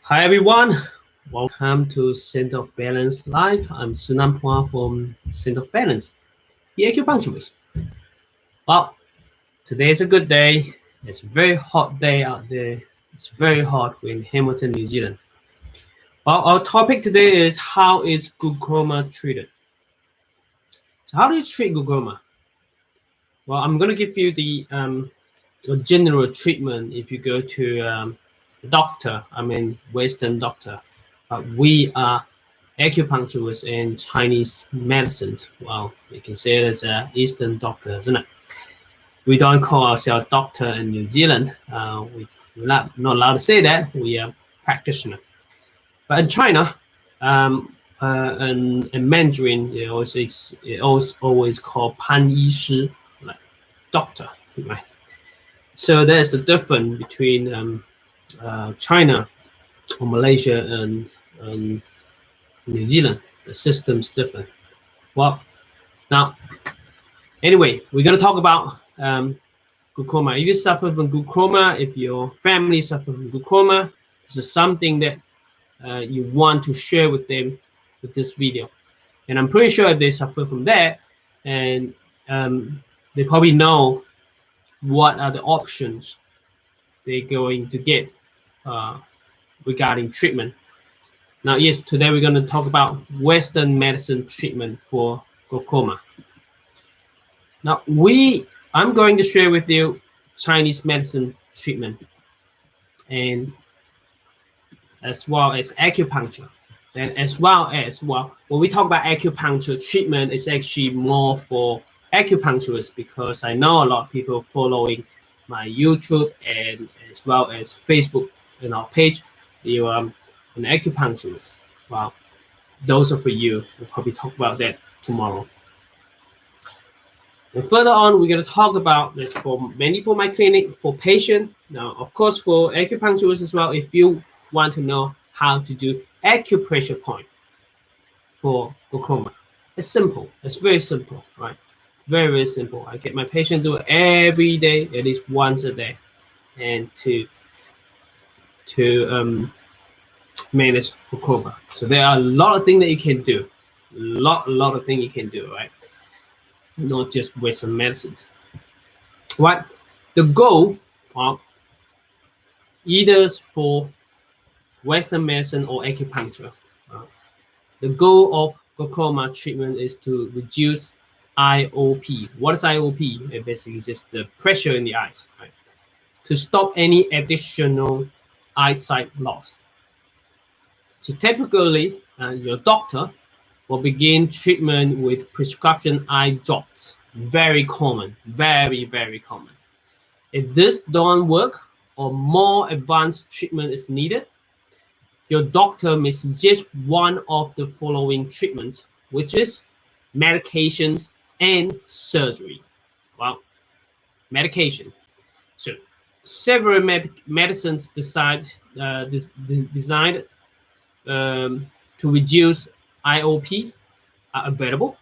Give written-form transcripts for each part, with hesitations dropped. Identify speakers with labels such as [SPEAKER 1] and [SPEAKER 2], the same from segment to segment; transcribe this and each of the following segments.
[SPEAKER 1] Hi everyone, welcome to Self-Balance Live. I'm Szenan-Balance from Self-Balance, the acupuncturist. Well, today is a good day. It's a very hot day out there. It's very hot in Hamilton, New Zealand. Well, our topic today is how is glaucoma treated? So how do you treat glaucoma? Well, I'm going to give you the general treatment if you go to doctor, Western doctor. We are acupuncturists and Chinese medicines. Well, you can say it as an Eastern doctor, isn't it? We don't call ourselves doctor in New Zealand. We're not allowed to say that. We are practitioner. But in China, in Mandarin, it always called Pan Yi Shi, like doctor, right? So there's the difference between China or Malaysia and New Zealand. The system's different. Well, now, anyway, we're going to talk about glaucoma. If you suffer from glaucoma, if your family suffers from glaucoma, this is something that you want to share with them with this video. And I'm pretty sure if they suffer from that, and they probably know what are the options they're going to get regarding treatment. Now, yes, today we're going to talk about Western medicine treatment for glaucoma. Now, I'm going to share with you Chinese medicine treatment and as well as acupuncture. And as well, when we talk about acupuncture treatment, it's actually more for acupuncturists because I know a lot of people following my YouTube and as well as Facebook in our page. You are an acupuncturist. Well, those are for you. We'll probably talk about that tomorrow. And further on, we're going to talk about this mainly for my clinic, for patient. Now, of course, for acupuncturists as well, if you want to know how to do acupressure point for glaucoma. It's simple. It's very simple, right? Very, very simple. I get my patient do it every day, at least once a day, and to manage glaucoma. So there are a lot of things that you can do. A lot of things you can do, right? Not just Western medicines. What the goal of either for Western medicine or acupuncture, the goal of glaucoma treatment is to reduce IOP. What is IOP? It basically is just the pressure in the eyes, right? To stop any additional eyesight loss. So typically, your doctor will begin treatment with prescription eye drops. Very common, very, very common. If this don't work or more advanced treatment is needed, your doctor may suggest one of the following treatments, which is medications and surgery. Well, medication. So several medicines designed to reduce IOP are available.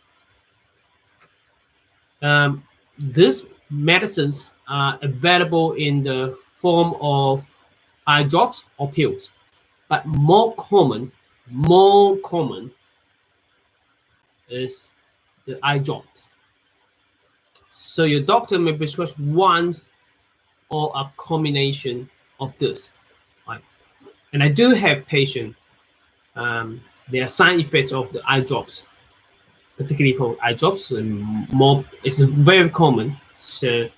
[SPEAKER 1] These medicines are available in the form of eye drops or pills, but more common is the eye drops. So your doctor may prescribe one or a combination of this, right? And I do have patients. There are side effects of the eye drops, particularly for eye drops, and more. It's very common. So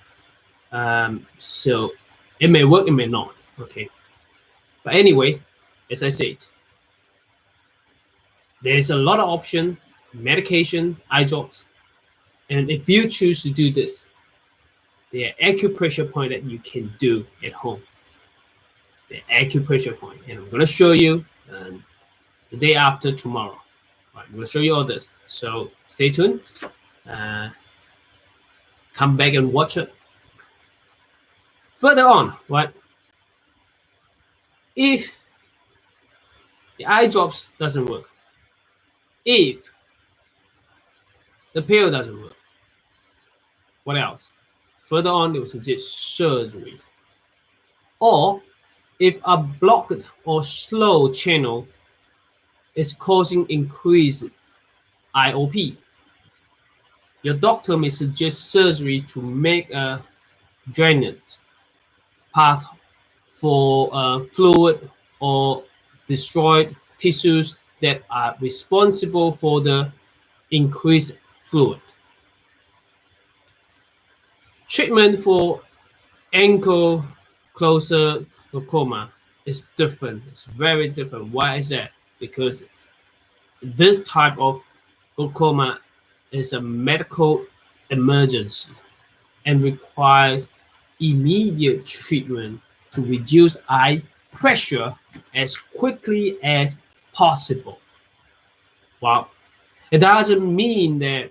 [SPEAKER 1] it may work, it may not. Okay, but anyway, as I said, there's a lot of option, medication, eye drops, and if you choose to do this, there are acupressure point that you can do at home. The acupressure point, and I'm going to show you the day after tomorrow. Right, I'm going to show you all this. So stay tuned. Come back and watch it. Further on, right? If the eye drops doesn't work, if the pill doesn't work, what else? Further on, they will suggest surgery. or if a blocked or slow channel is causing increased IOP, your doctor may suggest surgery to make a drainage path for fluid or destroyed tissues that are responsible for the increased fluid. Treatment for ankylosing glaucoma is different. It's very different. Why is that? Because this type of glaucoma is a medical emergency and requires immediate treatment to reduce eye pressure as quickly as possible. Well, it doesn't mean that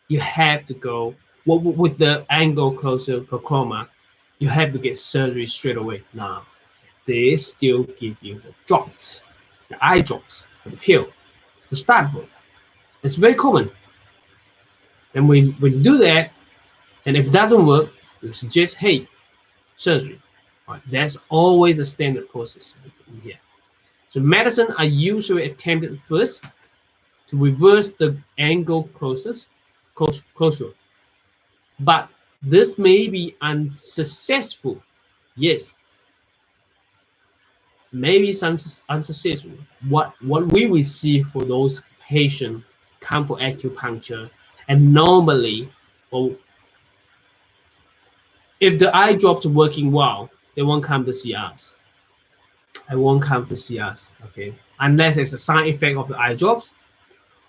[SPEAKER 1] you have to go with the ankylosing glaucoma, you have to get surgery straight away. Now, they still give you the drops, the eye drops, the pill to start with. It's very common. And when you do that, and if it doesn't work, you suggest, hey, surgery. Right, that's always the standard process in here. So medicine are usually attempted first to reverse the angle closure. But this may be unsuccessful. Yes, maybe some unsuccessful. What we will see for those patients come for acupuncture, and normally, well, if the eye drops are working well, they won't come to see us. I won't come to see us, okay? Unless it's a side effect of the eye drops,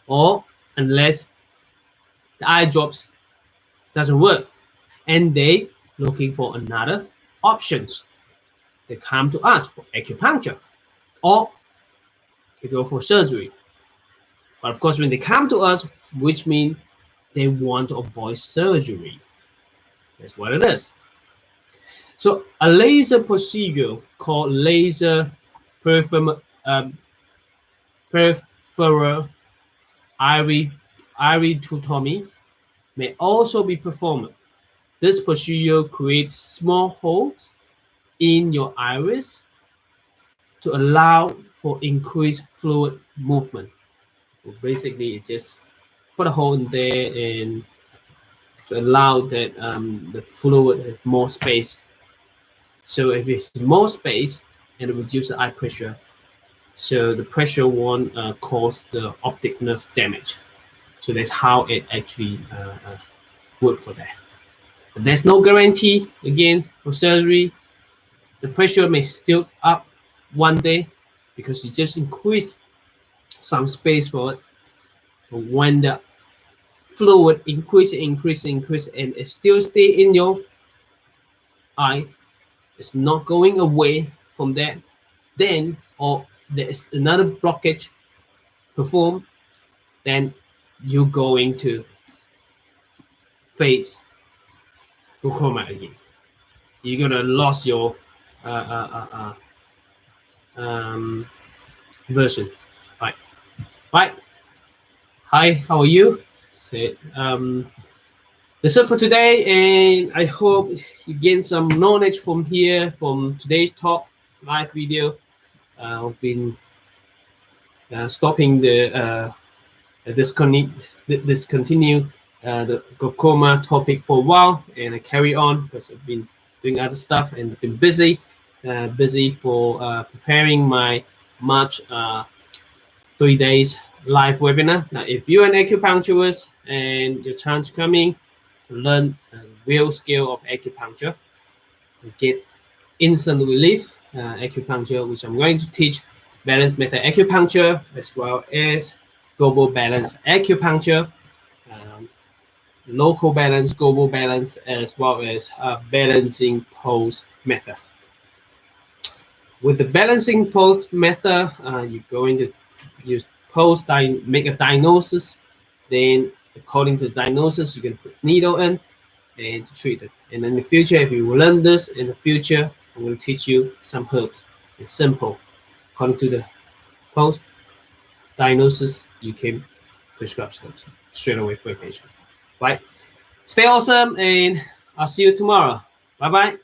[SPEAKER 1] or unless the eye drops doesn't work, and they looking for another options. They come to us for acupuncture, or they go for surgery. But of course, when they come to us, which means they want to avoid surgery. That's what it is. So a laser procedure called laser peripheral iridotomy may also be performed. This procedure creates small holes in your iris to allow for increased fluid movement. So basically, it just put a hole in there and to allow that the fluid has more space. So if it's more space, and it reduces the eye pressure, so the pressure won't cause the optic nerve damage. So that's how it actually works for that. But there's no guarantee, again, for surgery. The pressure may still up one day because you just increase some space for it. But when the fluid increase, and it still stay in your eye, it's not going away from that, then, or there is another blockage performed, then you're going to face glaucoma again. You're gonna lose your version. Right. Hi, how are you? So, that's it for today, and I hope you gain some knowledge from here, from today's talk, live video. I've been stopping the discontinue the glaucoma topic for a while, and I carry on because I've been doing other stuff and been busy for preparing my March 3 days live webinar. Now, if you're an acupuncturist and your chance coming to learn a real skill of acupuncture and get instant relief acupuncture, which I'm going to teach balance method acupuncture as well as global balance acupuncture, local balance, global balance, as well as balancing pose method. With the balancing pose method, you're going to use pose, make a diagnosis, then according to the diagnosis, you can put needle in and to treat it. And in the future, if you learn this in the future, I'm going to teach you some herbs. It's simple. According to the pose diagnosis, you can prescribe herbs straight away for a patient. Right? Stay awesome, and I'll see you tomorrow. Bye-bye.